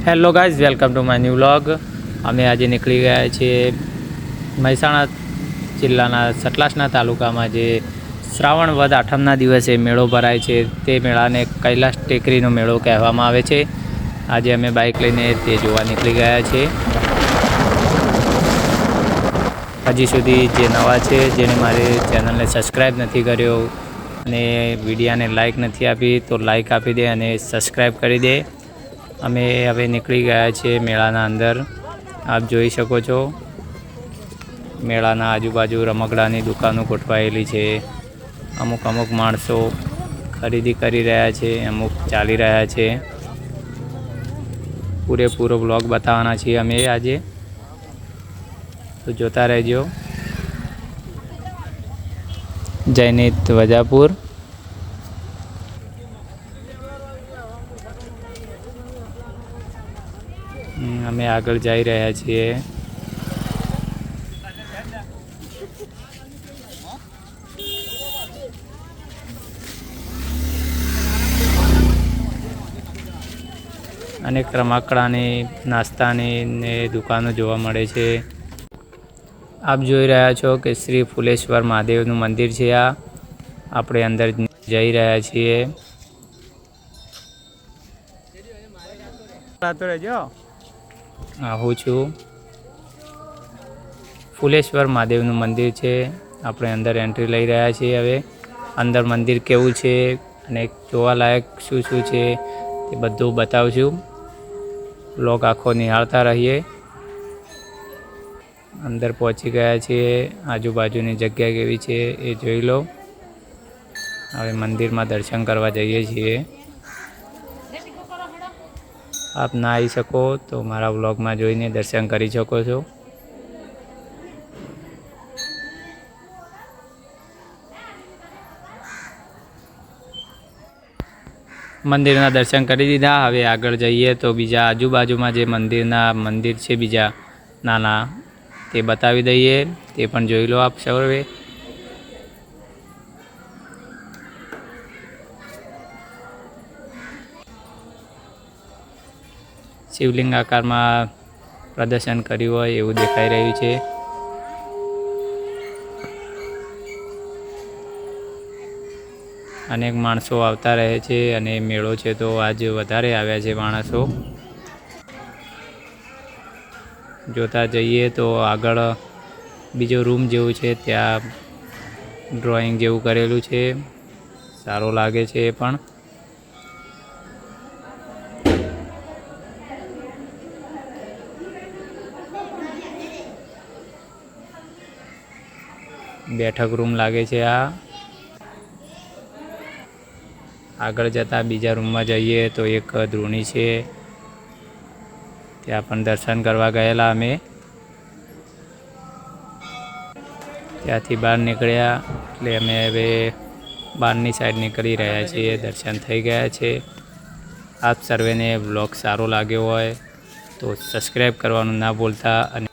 Hello guys, welcome to my new vlog. અમે આજે નીકળી ગયા છીએ મહેસાણા જિલ્લાના સતલાસના તાલુકામાં જે શ્રાવણ વદ આઠમના દિવસે મેળો ભરાય છે તે મેળાને કૈલાશ ટેકરીનો મેળો કહેવામાં આવે છે। આજે અમે બાઇક લઈને તે જોવા નીકળી ગયા છીએ। હજી સુધી જે નવા છે, જેણે મારી ચેનલને સબસ્ક્રાઈબ નથી કર્યો અને વિડીયાને લાઈક નથી આપી તો લાઈક આપી દે અને સબસ્ક્રાઈબ કરી દે। અમે હવે નીકળી ગયા છીએ મેળાના અંદર। આપ જોઈ શકો છો મેળાના આજુબાજુ રમકડાની દુકાનો ગોઠવાયેલી છે। અમુક માણસો ખરીદી કરી રહ્યા છે, અમુક ચાલી રહ્યા છે। પૂરેપૂરો બ્લોગ બતાવવાના છીએ અમે આજે, તો જોતા રહેજો। જયનેત વજાપુર અમે આગળ જઈ રહ્યા છીએ। અનેક રમકડાની નાસ્તાની ને દુકાનો જોવા મળે છે। આપ જોઈ રહ્યા છો કે શ્રી ફુલેશ્વર મહાદેવનું મંદિર છે। આ આપણે અંદર જઈ રહ્યા છીએ। હું છું ફુલેશ્વર મહાદેવનું મંદિર છે। આપણે અંદર એન્ટ્રી લઈ રહ્યા છીએ। હવે અંદર મંદિર કેવું છે અને જોવાલાયક શું છે તે બધું બતાવશું। બ્લોગ આખો નિહાળતા રહીએ। અંદર પહોંચી ગયા છીએ। આજુબાજુની જગ્યા કેવી છે એ જોઈ લો। હવે મંદિરમાં દર્શન કરવા જઈએ છીએ। આપ ના આવી શકો તો મારા વ્લોગમાં જોઈને દર્શન કરી શકો છો। મંદિરના દર્શન કરી દીધા। હવે આગળ જઈએ તો બીજા આજુબાજુમાં જે મંદિર છે બીજા નાના, તે બતાવી દઈએ। તે પણ જોઈ લો આપ સૌએ। શિવલિંગ આકારમાં પ્રદર્શન કર્યું હોય એવું દેખાઈ રહ્યું છે। અનેક માણસો આવતા રહે છે અને મેળો છે તો આજે વધારે આવ્યા છે માણસો। જોતા જઈએ તો આગળ બીજો રૂમ જેવું છે, ત્યાં ડ્રોઈંગ જેવું કરેલું છે, સારું લાગે છે એ પણ। બેઠક રૂમ લાગે છે આ। આગળ જતાં બીજા રૂમમાં જઈએ તો એક ધૂણી છે, ત્યાં પણ દર્શન કરવા ગયેલા અમે। ત્યાંથી બહાર નીકળ્યા એટલે અમે હવે બહારની સાઈડ નીકળી રહ્યા છીએ। દર્શન થઈ ગયા છે। આપ સર્વેને બ્લોગ સારો લાગ્યો હોય તો સબસ્ક્રાઈબ કરવાનું ના ભૂલતા અને